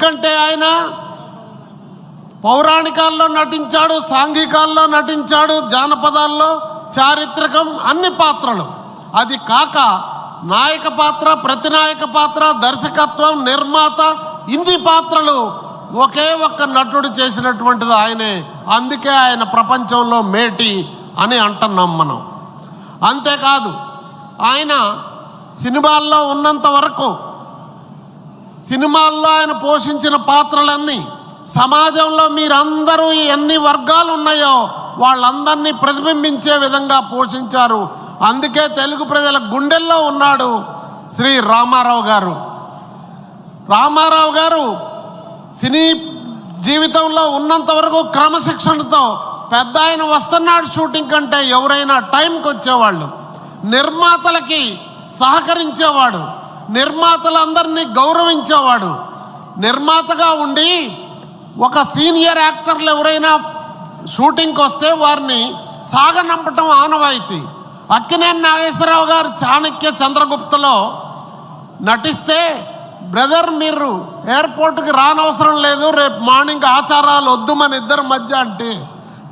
ఎందుకంటే ఆయన పౌరాణికాల్లో నటించాడు, సాంఘికాల్లో నటించాడు, జానపదాల్లో, చారిత్రకం, అన్ని పాత్రలు. అది కాక నాయక పాత్ర, ప్రతినాయక పాత్ర, దర్శకత్వం, నిర్మాత, ఇన్ని పాత్రలు ఒకే ఒక్క నటుడు చేసినటువంటిది ఆయనే. అందుకే ఆయన ప్రపంచంలో మేటి అని అంటున్నాం మనం. అంతేకాదు ఆయన సినిమాల్లో ఉన్నంత వరకు సినిమాల్లో ఆయన పోషించిన పాత్రలన్నీ సమాజంలో మీరందరూ ఎన్ని వర్గాలు ఉన్నాయో వాళ్ళందరినీ ప్రతిబింబించే విధంగా పోషించారు. అందుకే తెలుగు ప్రజల గుండెల్లో ఉన్నాడు శ్రీ రామారావు గారు. రామారావు గారు సినీ జీవితంలో ఉన్నంత వరకు క్రమశిక్షణతో పెద్ద ఆయన వస్తున్నాడు షూటింగ్ కంటే ఎవరైనా టైంకి వచ్చేవాళ్ళు, నిర్మాతలకి సహకరించేవాడు, నిర్మాతలందరినీ గౌరవించేవాడు. నిర్మాతగా ఉండి ఒక సీనియర్ యాక్టర్లు ఎవరైనా షూటింగ్కి వస్తే వారిని సాగనంపటం ఆనవాయితీ. అక్కినేని నాగేశ్వరరావు గారు చాణక్య చంద్రగుప్తలో నటిస్తే, బ్రదర్ మీరు ఎయిర్పోర్ట్కి రానవసరం లేదు, రేపు మార్నింగ్ ఆచారాలు వద్దు మన ఇద్దరి మధ్య అంటే,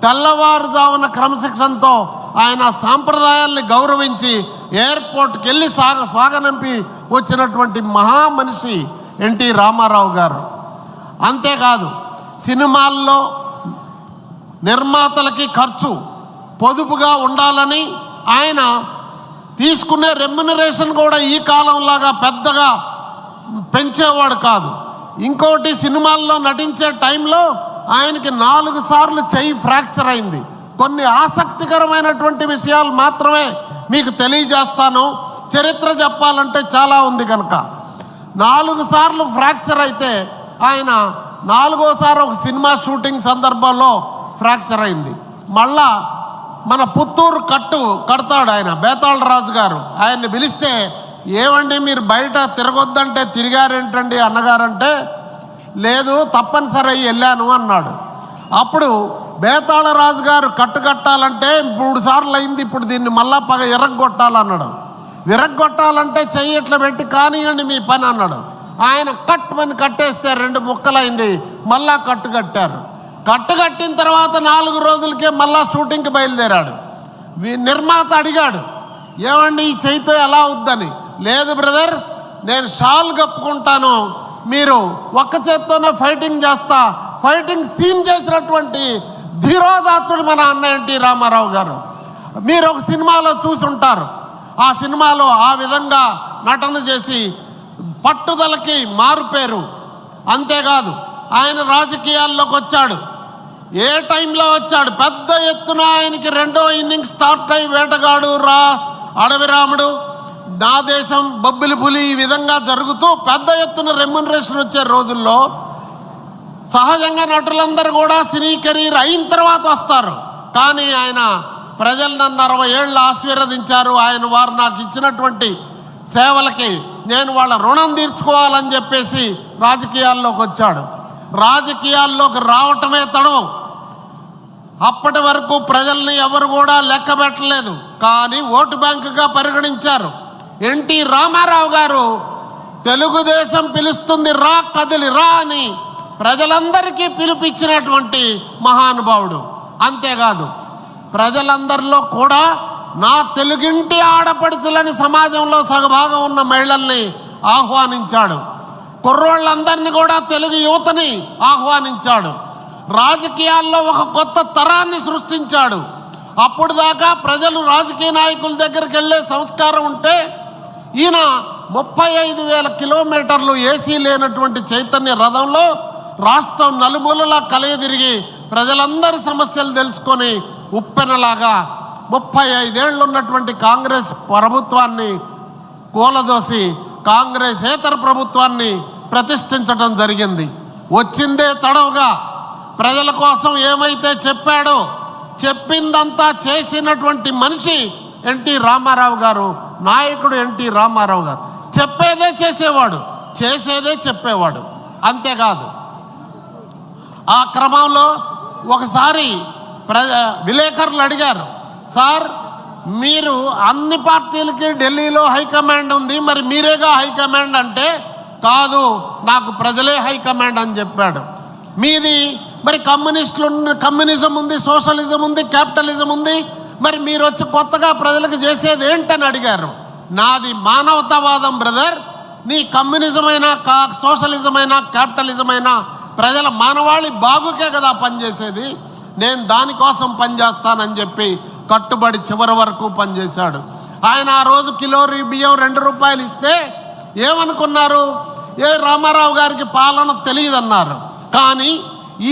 తెల్లవారుజామున క్రమశిక్షణతో ఆయన సాంప్రదాయాల్ని గౌరవించి ఎయిర్పోర్ట్కి వెళ్ళి సాగనంపి వచ్చినటువంటి మహామనిషి ఎన్టీ రామారావు గారు. అంతేకాదు సినిమాల్లో నిర్మాతలకి ఖర్చు పొదుపుగా ఉండాలని ఆయన తీసుకునే రెమ్యునరేషన్ కూడా ఈ కాలంలాగా పెద్దగా పెంచేవాడు కాదు. ఇంకోటి, సినిమాల్లో నటించే టైంలో ఆయనకి 4 సార్లు చెయ్యి ఫ్రాక్చర్ అయింది. కొన్ని ఆసక్తికరమైనటువంటి విషయాలు మాత్రమే మీకు తెలియజేస్తాను. చరిత్ర చెప్పాలంటే చాలా ఉంది కనుక. 4 సార్లు ఫ్రాక్చర్ అయితే ఆయన 4వసారి ఒక సినిమా షూటింగ్ సందర్భంలో ఫ్రాక్చర్ అయింది. మళ్ళా మన పుత్తూరు కడతాడు ఆయన, బేతాళ రాజు గారు. ఆయన్ని పిలిస్తే, ఏమండి మీరు బయట తిరగొద్దంటే తిరిగారేంటండి అన్నగారంటే, లేదు తప్పనిసరి వెళ్ళాను అన్నాడు. అప్పుడు బేతాళ రాజు గారు కట్టాలంటే 3 సార్లు అయింది, ఇప్పుడు దీన్ని మళ్ళా విరగ్గొట్టాలన్నాడు. విరగ్గొట్టాలంటే చెయ్యి ఇట్లా పెట్టి కానివ్వండి మీ పని అన్నాడు. ఆయన కట్టేస్తే 2 ముక్కలైంది, మళ్ళా కట్టారు. కట్టిన తర్వాత 4 రోజులకే మళ్ళా షూటింగ్కి బయలుదేరాడు. నిర్మాత అడిగాడు, ఏమండి ఈ చేయితో ఎలా అవుద్దని. లేదు బ్రదర్, నేను షాల్ కప్పుకుంటాను, మీరు ఒక్క చేత్తోనే ఫైటింగ్ చేస్తా. ఫైటింగ్ సీన్ చేసినటువంటి ధీరోదాత్తుడు మన అన్న ఎన్టీ రామారావు గారు. మీరు ఒక సినిమాలో చూసి ఉంటారు. ఆ సినిమాలో ఆ విధంగా నటన చేసి పట్టుదలకి మారుపేరు. అంతేకాదు ఆయన రాజకీయాల్లోకి వచ్చాడు. ఏ టైంలో వచ్చాడు? పెద్ద ఎత్తున ఆయనకి 2వ ఇన్నింగ్స్ స్టార్ట్ అయ్యి వేటగాడు, అడవి రాముడు, నా దేశం, బొబ్బిలి పులి ఈ విధంగా జరుగుతూ పెద్ద ఎత్తున రెమ్యునరేషన్ వచ్చే రోజుల్లో సహజంగా నటులందరూ కూడా సినీ కెరీర్ అయిన తర్వాత వస్తారు. కానీ ఆయన ప్రజలు నన్ను 60 ఏళ్ళు ఆశీర్వదించారు. వారు నాకు ఇచ్చినటువంటి సేవలకి నేను వాళ్ళ రుణం తీర్చుకోవాలని చెప్పేసి రాజకీయాల్లోకి వచ్చాడు. రాజకీయాల్లోకి రావటమే తడవు. అప్పటి వరకు ప్రజల్ని ఎవరు కూడా లెక్క పెట్టలేదు, కానీ ఓటు బ్యాంకుగా పరిగణించారు. ఎన్టీ రామారావు గారు తెలుగుదేశం పిలుస్తుంది రా కదిలి రా అని ప్రజలందరికీ పిలుపిచ్చినటువంటి మహానుభావుడు. అంతేకాదు ప్రజలందరిలో కూడా నా తెలుగింటి ఆడపడుచులని సమాజంలో సగభాగం ఉన్న మహిళల్ని ఆహ్వానించాడు. కుర్రోళ్ళందరినీ కూడా తెలుగు యువతని ఆహ్వానించాడు. రాజకీయాల్లో ఒక కొత్త తరాన్ని సృష్టించాడు. అప్పుడు దాకా ప్రజలు రాజకీయ నాయకుల దగ్గరికి వెళ్ళే సంస్కారం ఉంటే, ఈయన 35,000 కిలోమీటర్లు ఏసీ లేనటువంటి చైతన్య రథంలో రాష్ట్రం నలుమూలలా కలియదిరిగి ప్రజలందరి సమస్యలు తెలుసుకొని ఉప్పెనలాగా 35 ఏళ్ళు ఉన్నటువంటి కాంగ్రెస్ ప్రభుత్వాన్ని కూలదోసి కాంగ్రెసేతర ప్రభుత్వాన్ని ప్రతిష్ఠించడం జరిగింది. వచ్చిందే తడవుగా ప్రజల కోసం ఏమైతే చెప్పాడో చెప్పిందంతా చేసినటువంటి మనిషి ఎన్టీ రామారావు గారు, నాయకుడు ఎన్టీ రామారావు గారు. చెప్పేదే చేసేవాడు, చేసేదే చెప్పేవాడు. అంతేకాదు ఆ క్రమంలో ఒకసారి విలేకరులు అడిగారు, సార్ మీరు అన్ని పార్టీలకి ఢిల్లీలో హైకమాండ్ ఉంది, మరి మీరేగా హైకమాండ్ అంటే, కాదు, నాకు ప్రజలే హైకమాండ్ అని చెప్పాడు. మీది మరి కమ్యూనిజం ఉంది, సోషలిజం ఉంది, క్యాపిటలిజం ఉంది, మరి మీరు వచ్చి కొత్తగా ప్రజలకు చేసేది ఏంటని అడిగారు. నాది మానవతావాదం బ్రదర్. నీ కమ్యూనిజమైనా సోషలిజమైనా క్యాపిటలిజమైనా ప్రజల మానవాళి బాగుకే కదా పనిచేసేది. నేను దానికోసం పనిచేస్తానని చెప్పి కట్టుబడి చివరి వరకు పనిచేశాడు. ఆయన ఆ రోజు కిలో బియ్యం 2 రూపాయలు ఇస్తే ఏమనుకున్నారు? రామారావు గారికి పాలన తెలియదన్నారు. కానీ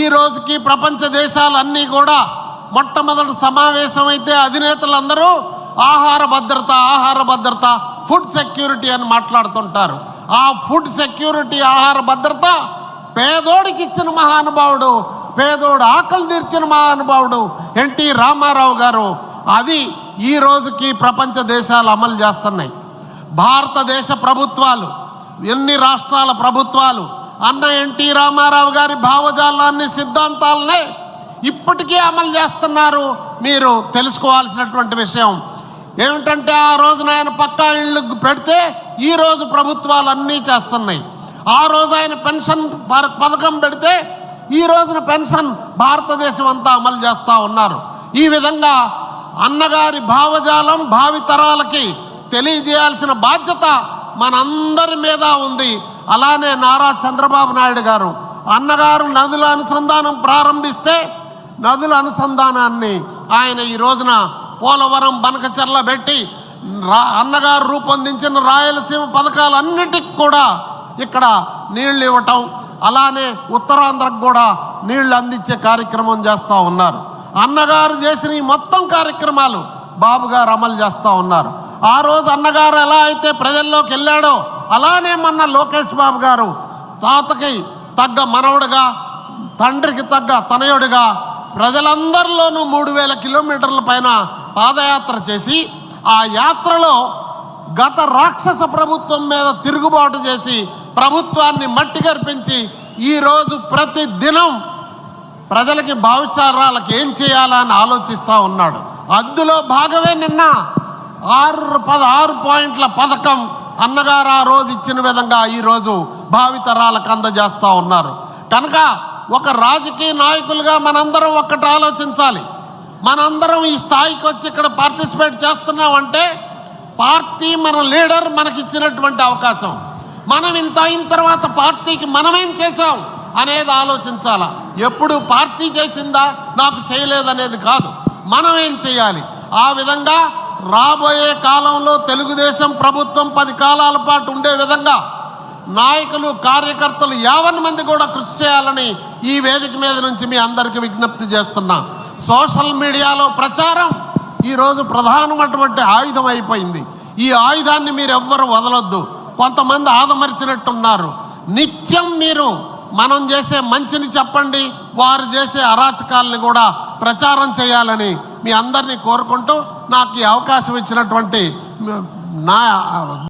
ఈ రోజుకి ప్రపంచ దేశాలన్నీ కూడా మొట్టమొదటి సమావేశం అయితే అధినేతలందరూ ఆహార భద్రత, ఫుడ్ సెక్యూరిటీ అని మాట్లాడుతుంటారు. ఆ ఫుడ్ సెక్యూరిటీ, ఆహార భద్రత పేదోడికి ఇచ్చిన మహానుభావుడు, పేదోడు ఆకలి తీర్చిన మహానుభావుడు ఎన్టీ రామారావు గారు. అది ఈ రోజుకి ప్రపంచ దేశాలు అమలు చేస్తున్నాయి. భారతదేశ ప్రభుత్వాలు, ఎన్ని రాష్ట్రాల ప్రభుత్వాలు అన్న ఎన్టీ రామారావు గారి భావజాలాన్ని, సిద్ధాంతాలనే ఇప్పటికీ అమలు చేస్తున్నారు. మీరు తెలుసుకోవాల్సినటువంటి విషయం ఏమిటంటే, ఆ రోజున ఆయన పక్కా ఇళ్ళు పెడితే ఈ రోజు ప్రభుత్వాలు అన్నీ చేస్తున్నాయి. ఆ రోజు ఆయన పెన్షన్ పథకం పెడితే ఈ రోజున పెన్షన్ భారతదేశం అంతా అమలు చేస్తూ ఉన్నారు. ఈ విధంగా అన్నగారి భావజాలం భావితరాలకి తెలియజేయాల్సిన బాధ్యత మనందరి మీద ఉంది. అలానే నారా చంద్రబాబు నాయుడు గారు, అన్నగారు నదుల అనుసంధానం ప్రారంభిస్తే నదుల అనుసంధానాన్ని ఆయన ఈ రోజున పోలవరం, బనకచెర్ల పెట్టి అన్నగారు రూపొందించిన రాయలసీమ పథకాలన్నిటికి కూడా ఇక్కడ నీళ్ళు ఇవ్వటం, అలానే ఉత్తరాంధ్రకు కూడా నీళ్లు అందించే కార్యక్రమం చేస్తూ ఉన్నారు. అన్నగారు చేసిన ఈ మొత్తం కార్యక్రమాలు బాబు గారు అమలు చేస్తూ ఉన్నారు. ఆ రోజు అన్నగారు ఎలా అయితే ప్రజల్లోకి వెళ్ళాడో అలానే మొన్న లోకేష్ బాబు గారు తాతకి తగ్గ మనవడుగా, తండ్రికి తగ్గ తనయుడిగా ప్రజలందరిలోనూ 3000 కిలోమీటర్ల పైన పాదయాత్ర చేసి, ఆ యాత్రలో గత రాక్షస ప్రభుత్వం మీద తిరుగుబాటు చేసి ప్రభుత్వాన్ని మట్టి కర్పించి ఈరోజు ప్రతి దినం ప్రజలకి భవిష్యత్తుకి ఏం చేయాలని ఆలోచిస్తూ ఉన్నాడు. అందులో భాగమే నిన్న 6 పాయింట్ల పథకం అన్నగారు ఆ రోజు ఇచ్చిన విధంగా ఈరోజు భావితరాలకు అందజేస్తూ ఉన్నారు. కనుక ఒక రాజకీయ నాయకులుగా మనందరం ఒక్కటి ఆలోచించాలి. మనందరం ఈ స్థాయికి వచ్చి ఇక్కడ పార్టిసిపేట్ చేస్తున్నామంటే పార్టీ, మన లీడర్ మనకి ఇచ్చినటువంటి అవకాశం. మనం ఇంత అయిన తర్వాత పార్టీకి మనమేం చేసాం అనేది ఆలోచించాలా. ఎప్పుడు పార్టీ చేసిందా, నాకు చేయలేదనేది కాదు, మనం ఏం చేయాలి. ఆ విధంగా రాబోయే కాలంలో తెలుగుదేశం ప్రభుత్వం 10 కాలాల పాటు ఉండే విధంగా నాయకులు, కార్యకర్తలు 50 మంది కూడా కృషి చేయాలని ఈ వేదిక మీద నుంచి మీ అందరికీ విజ్ఞప్తి చేస్తున్నా. సోషల్ మీడియాలో ప్రచారం ఈరోజు ప్రధానమైనటువంటి ఆయుధం అయిపోయింది. ఈ ఆయుధాన్ని మీరు ఎవ్వరు వదలొద్దు. కొంతమంది ఆదమరిచినట్టున్నారు. నిత్యం మీరు మనం చేసే మంచిని చెప్పండి, వారు చేసే అరాచకాలని కూడా ప్రచారం చేయాలని మీ అందరినీ కోరుకుంటూ నాకు ఈ అవకాశం ఇచ్చినటువంటి నా